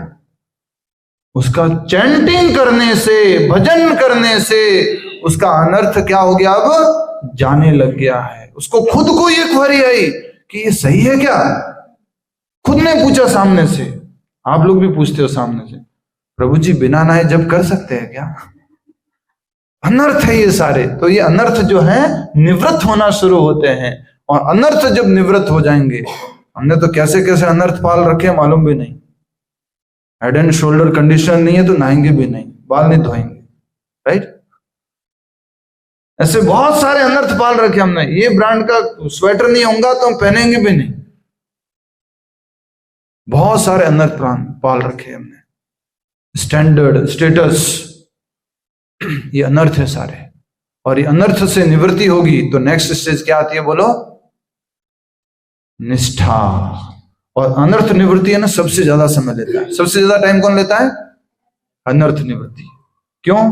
उसका चैंटिंग करने से, भजन करने से उसका अनर्थ क्या हो गया? अब जाने लग गया है। उसको खुद को ये क्वेरी आई कि ये सही है क्या? खुद ने पूछा सामने से। आप लोग भी पूछते हो सामने से, प्रभु जी बिना नहाए जब कर सकते हैं क्या? अनर्थ है ये सारे। तो ये अनर्थ जो है निवृत्त होना शुरू होते हैं। और अनर्थ जब निवृत्त हो जाएंगे, हमने तो कैसे कैसे अनर्थ पाल रखे मालूम भी नहीं। हेड एंड शोल्डर कंडीशन नहीं है तो नहाएंगे भी नहीं, बाल नहीं धोएंगे, राइट? ऐसे बहुत सारे अनर्थ पाल रखे हमने। ये ब्रांड का स्वेटर नहीं होगा तो हम पहनेंगे भी नहीं। बहुत सारे अनर्थ पाल रखे हमने। स्टैंडर्ड, स्टेटस, ये अनर्थ है सारे। और ये अनर्थ से निवृत्ति होगी तो नेक्स्ट स्टेज क्या आती है बोलो? निष्ठा। और अनर्थ निवृत्ति है ना, सबसे ज्यादा समय लेता है। सबसे ज्यादा टाइम कौन लेता है? अनर्थ निवृत्ति। क्यों?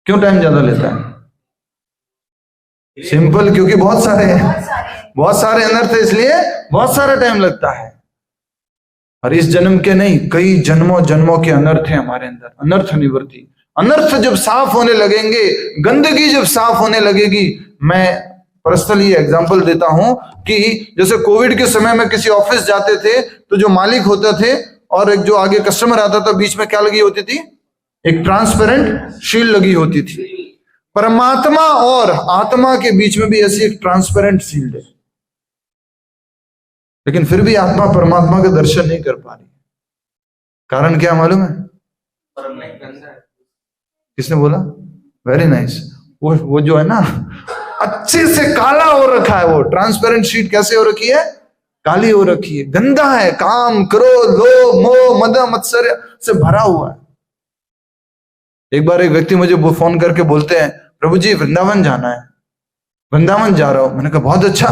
क्यों टाइम ज्यादा लेता है? सिंपल, क्योंकि बहुत सारे हैं, बहुत सारे अनर्थ है, इसलिए बहुत सारा टाइम लगता है। और इस जन्म के नहीं, कई जन्मों जन्मों के अनर्थ है हमारे अंदर। अनर्थ निवृत्ति। अनर्थ जब साफ होने लगेंगे, गंदगी जब साफ होने लगेगी। मैं पर्सनली एग्जांपल देता हूं कि जैसे कोविड के समय में किसी ऑफिस जाते थे तो जो मालिक होते थे और एक जो आगे कस्टमर आता था, बीच में क्या लगी होती थी? एक ट्रांसपेरेंट शील्ड लगी होती थी। परमात्मा और आत्मा के बीच में भी ऐसी एक ट्रांसपेरेंट शील्ड है, लेकिन फिर भी आत्मा परमात्मा का दर्शन नहीं कर पा रही। कारण क्या मालूम है? किसने बोला? Very nice. वो जो है ना, अच्छे से काला हो रखा है। वो ट्रांसपेरेंट शीट कैसे हो रखी है? काली हो रखी है, गंदा है, काम, क्रोध, लोभ, मोह, मद, मत्सर्य से भरा हुआ है। एक बार एक व्यक्ति मुझे फोन करके बोलते हैं, प्रभु जी वृंदावन जाना है। वृंदावन जा रहा हूं। मैंने कहा बहुत अच्छा,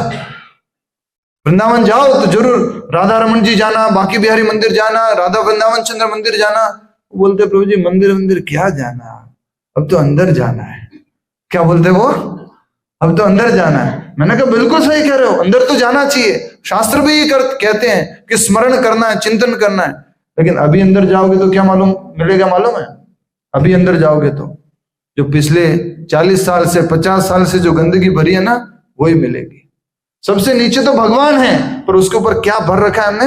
वृंदावन जाओ तो जरूर राधा रमन जी जाना, बांके बिहारी मंदिर जाना, राधा वृंदावन चंद्र मंदिर जाना। वो बोलते प्रभु जी मंदिर क्या जाना, अब तो अंदर जाना है। क्या बोलते वो? अब तो अंदर जाना है। मैंने कहा बिल्कुल सही कह रहे हो, अंदर तो जाना चाहिए। शास्त्र भी ये कहते हैं कि स्मरण करना है, चिंतन करना है। लेकिन अभी अंदर जाओगे तो क्या मालूम मिलेगा? मालूम है? अभी अंदर जाओगे तो जो पिछले 40 साल से 50 साल से जो गंदगी भरी है ना, वही मिलेगी। सबसे नीचे तो भगवान है, पर उसके ऊपर क्या भर रखा है हमने?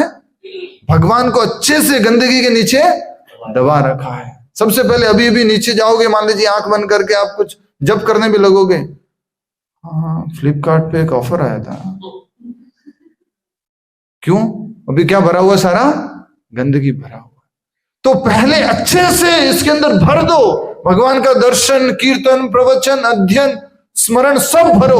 भगवान को अच्छे से गंदगी के नीचे दबा रखा है। सबसे पहले अभी भी नीचे जाओगे, मान लीजिए आंख बंद करके आप कुछ जब करने भी लगोगे, हाँ फ्लिपकार्ट पे एक ऑफर आया था, क्यों? अभी क्या भरा हुआ? सारा गंदगी भरा हुआ। तो पहले अच्छे से इसके अंदर भर दो, भगवान का दर्शन, कीर्तन, प्रवचन, अध्ययन, स्मरण सब भरो।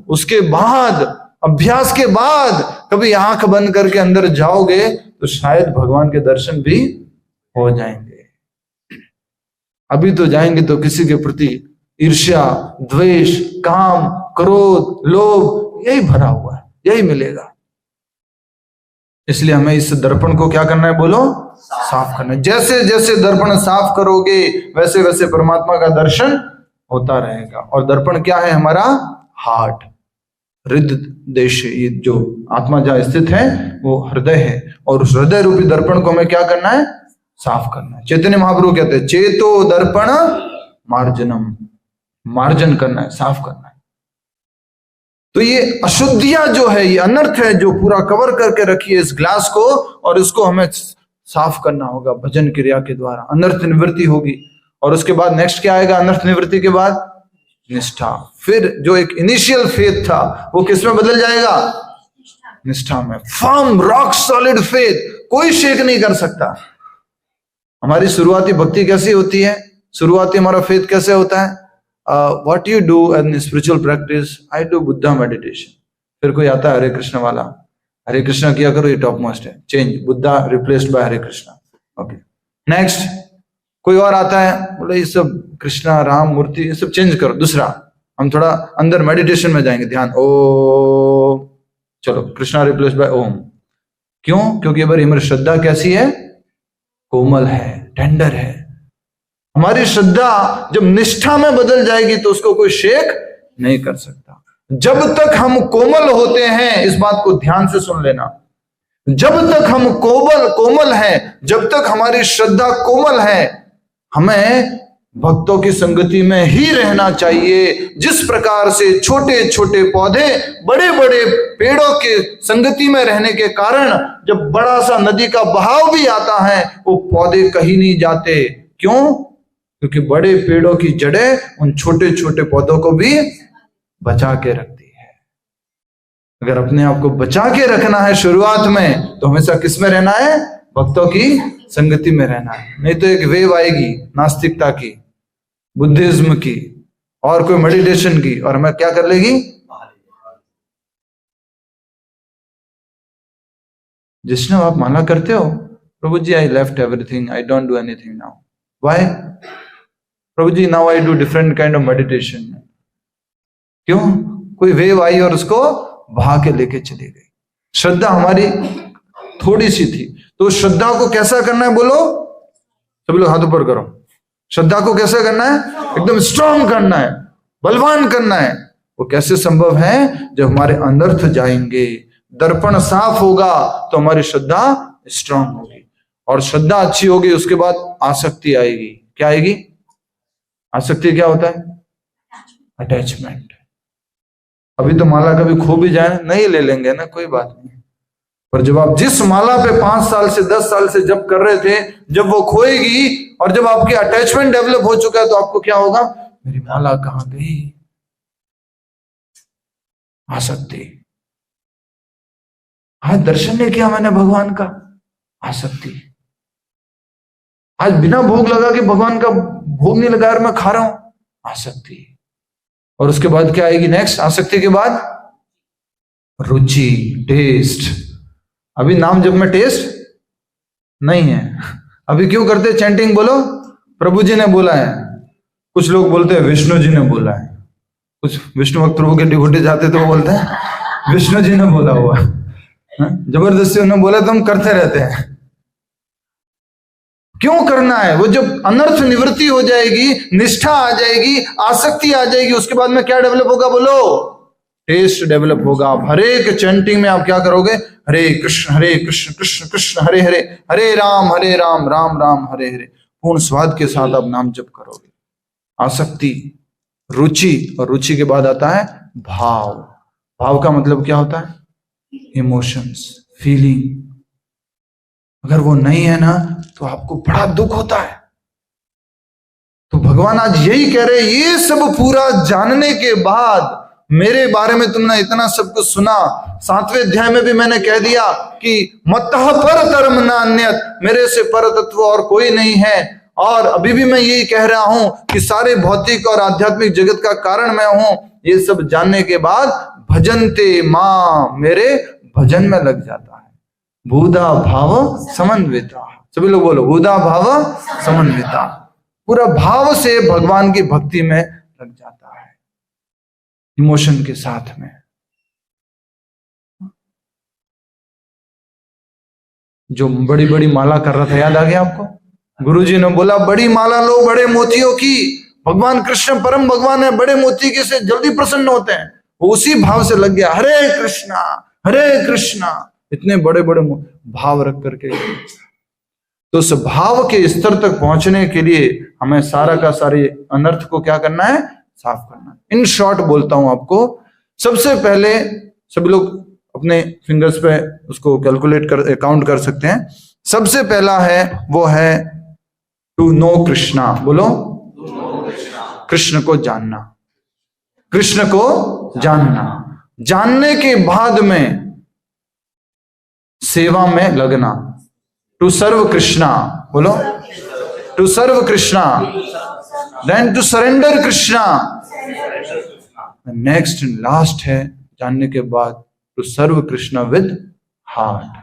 उसके बाद अभ्यास के बाद कभी आंख बंद करके अंदर जाओगे तो शायद भगवान के दर्शन भी हो जाएंगे। अभी तो जाएंगे तो किसी के प्रति ईर्ष्या, द्वेष, काम, क्रोध, लोभ यही भरा हुआ है, यही मिलेगा। इसलिए हमें इस दर्पण को क्या करना है? बोलो, साफ करना है। जैसे जैसे दर्पण साफ करोगे वैसे वैसे परमात्मा का दर्शन होता रहेगा। और दर्पण क्या है? हमारा हार्ट, हृदय देश, ये जो आत्मा जहां स्थित है वो हृदय है। और उस हृदय रूपी दर्पण को हमें क्या करना है? साफ करना है। चैतन्य महाप्रभु कहते हैं चेतो दर्पण मार्जनम, मार्जन करना है, साफ करना है। तो ये अशुद्धियां जो है, ये अनर्थ है जो पूरा कवर करके रखी है इस ग्लास को, और इसको हमें साफ करना होगा भजन क्रिया के द्वारा। अनर्थ निवृत्ति होगी। और उसके बाद नेक्स्ट क्या आएगा? अनर्थ निवृत्ति के बाद निष्ठा। फिर जो एक इनिशियल फेथ था वो किस में बदल जाएगा? निष्ठा में। फर्म रॉक सॉलिड फेथ, कोई शेक नहीं कर सकता। हमारी शुरुआती भक्ति कैसी होती है? शुरुआती हमारा फेथ कैसे होता है? What you do in spiritual practice? I do Buddha meditation. फिर कोई आता है हरे कृष्ण वाला, हरे कृष्णा किया करो, ये टॉप मोस्ट है, change, Buddha replaced by Hare Krishna. Okay, next कोई और आता है, बोले ये सब कृष्णा, राम मूर्ति, ये सब चेंज करो, दूसरा। हम थोड़ा अंदर मेडिटेशन में जाएंगे, ध्यान, ओ चलो कृष्णा रिप्लेस्ड बाय ओम। क्यों? क्योंकि बार हमारी श्रद्धा कैसी है? कोमल है, टेंडर है। हमारी श्रद्धा जब निष्ठा में बदल जाएगी तो उसको कोई शेक नहीं कर सकता। जब तक हम कोमल होते हैं, इस बात को ध्यान से सुन लेना, जब तक हम कोमल हैं, जब तक हमारी श्रद्धा कोमल है, हमें भक्तों की संगति में ही रहना चाहिए। जिस प्रकार से छोटे छोटे पौधे बड़े बड़े पेड़ों के संगति में रहने के कारण जब बड़ा सा नदी का बहाव भी आता है वो पौधे कहीं नहीं जाते। क्यों? क्योंकि बड़े पेड़ों की जड़ें उन छोटे छोटे पौधों को भी बचा के रखती है। अगर अपने आप को बचा के रखना है शुरुआत में, तो हमेशा किस में रहना है? भक्तों की संगति में रहना है। नहीं तो एक वेव आएगी नास्तिकता की, बुद्धिज्म की, और कोई मेडिटेशन की, और हमें क्या कर लेगी? जिसने आप माला करते हो, प्रभु जी I left everything, I don't do anything now. Why? प्रभु जी now I do different kind of meditation. क्यों? कोई वेव आई और उसको बहा के लेके चली गई। श्रद्धा हमारी थोड़ी सी थी, तो श्रद्धा को कैसा करना है? बोलो सभी लोग हाथ ऊपर करो। श्रद्धा को कैसे करना है? एकदम स्ट्रांग करना है, बलवान करना है। वो कैसे संभव है? जब हमारे अनर्थ जाएंगे, दर्पण साफ होगा तो हमारी श्रद्धा स्ट्रांग होगी, और श्रद्धा अच्छी होगी उसके बाद आसक्ति आएगी। क्या आएगी? आसक्ति क्या होता है? अटैचमेंट। अभी तो माला कभी खो भी जाए, नहीं ले लेंगे ना, कोई बात नहीं। पर जब आप जिस माला पे 5 साल से 10 साल से जब कर रहे थे, जब वो खोएगी और जब आपकी अटैचमेंट डेवलप हो चुका है, तो आपको क्या होगा? मेरी माला कहां गई? आसक्ति। आज दर्शन नहीं किया मैंने भगवान का, आसक्ति। आज बिना भोग लगा के भगवान का भोग नहीं लगा और मैं खा रहा हूं, आसक्ति। और उसके बाद क्या आएगी नेक्स्ट? आसक्ति के बाद रुचि, टेस्ट। अभी नाम जब में टेस्ट नहीं है। अभी क्यों करते चैंटिंग? बोलो प्रभु जी ने बोला है। कुछ लोग बोलते हैं विष्णु जी ने बोला है। कुछ विष्णु भक्त प्रभु के डिवोटी जाते तो वो बोलते हैं विष्णु जी ने बोला हुआ। जबरदस्ती उन्होंने बोला तो हम करते रहते हैं। क्यों करना है? वो जब अनर्थ निवृत्ति हो जाएगी, निष्ठा आ जाएगी, आसक्ति आ जाएगी, उसके बाद में क्या डेवलप होगा? बोलो टेस्ट डेवलप होगा। आप हर एक चैंटिंग में आप क्या करोगे? हरे कृष्ण कृष्ण कृष्ण हरे हरे, हरे राम राम राम हरे हरे। पूर्ण स्वाद के साथ आप नाम जप करोगे। आसक्ति, रुचि, और रुचि के बाद आता है भाव। भाव का मतलब क्या होता है? Emotions, feeling. अगर वो नहीं है ना तो आपको बड़ा दुख होता है। तो भगवान आज यही कह रहे, ये सब पूरा जानने के बाद, मेरे बारे में तुमने इतना सब कुछ सुना, 7वें अध्याय में भी मैंने कह दिया कि मत्तः परतरम नान्यत्, मेरे से पर तत्व और कोई नहीं है। और अभी भी मैं यही कह रहा हूं कि सारे भौतिक और आध्यात्मिक जगत का कारण मैं हूं। ये सब जानने के बाद भजन्ते मां, मेरे भजन में लग जाता है। भूदा भाव समन्विता, सभी लोग बोलो, भूदा भाव समन्विता, पूरा भाव से भगवान की भक्ति में लग जाता है, इमोशन के साथ में। जो बड़ी बड़ी माला कर रहा था, याद आ गया आपको? गुरुजी ने बोला बड़ी माला लो बड़े मोतियों की, भगवान कृष्ण परम भगवान है, बड़े मोती के से जल्दी प्रसन्न होते हैं। वो उसी भाव से लग गया, हरे कृष्णा, इतने बड़े बड़े भाव रख करके। तो उस भाव के स्तर तक पहुंचने के लिए हमें सारा का सारे अनर्थ को क्या करना है? साफ करना है। इन शॉर्ट बोलता हूं आपको, सबसे पहले सभी लोग अपने फिंगर्स पे उसको कैलकुलेट कर, काउंट कर सकते हैं। सबसे पहला है वो है टू नो कृष्णा, बोलो, कृष्ण को जानना, कृष्ण को जानना। जानने के बाद में सेवा में लगना, टू सर्व कृष्णा, बोलो, to serve Krishna, then to surrender Krishna. Next and last है जानने के बाद to serve Krishna with heart,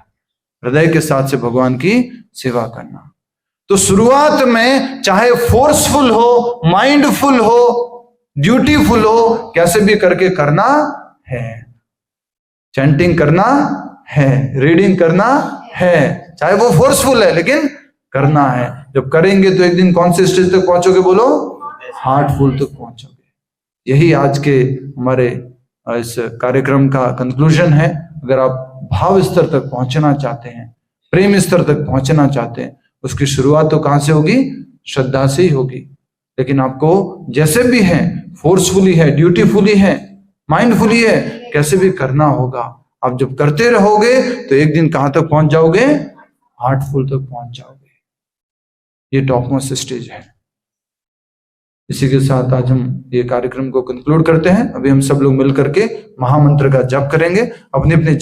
हृदय के साथ से भगवान की सेवा करना। तो शुरुआत में चाहे फोर्सफुल हो, माइंडफुल हो, ड्यूटीफुल हो, कैसे भी करके करना है। चैंटिंग करना है, रीडिंग करना है, चाहे वो फोर्सफुल है लेकिन करना है। जब करेंगे तो एक दिन कौन से स्टेज तक पहुंचोगे? बोलो, हार्टफुल तक पहुंचोगे। यही आज के हमारे इस कार्यक्रम का कंक्लूजन है। अगर आप भाव स्तर तक पहुंचना चाहते हैं, प्रेम स्तर तक पहुंचना चाहते हैं, उसकी शुरुआत तो कहां से होगी? श्रद्धा से ही होगी। लेकिन आपको जैसे भी है, फोर्सफुली है, ड्यूटीफुली है, माइंडफुली है, कैसे भी करना होगा। आप जब करते रहोगे तो एक दिन कहां तक पहुंच जाओगे? हार्टफुल तक पहुंच जाओगे। ये टॉप मोस्ट स्टेज है। इसी के साथ आज हम ये कार्यक्रम को कंक्लूड करते हैं। अभी हम सब लोग मिलकर के महामंत्र का जप करेंगे। अपने अपने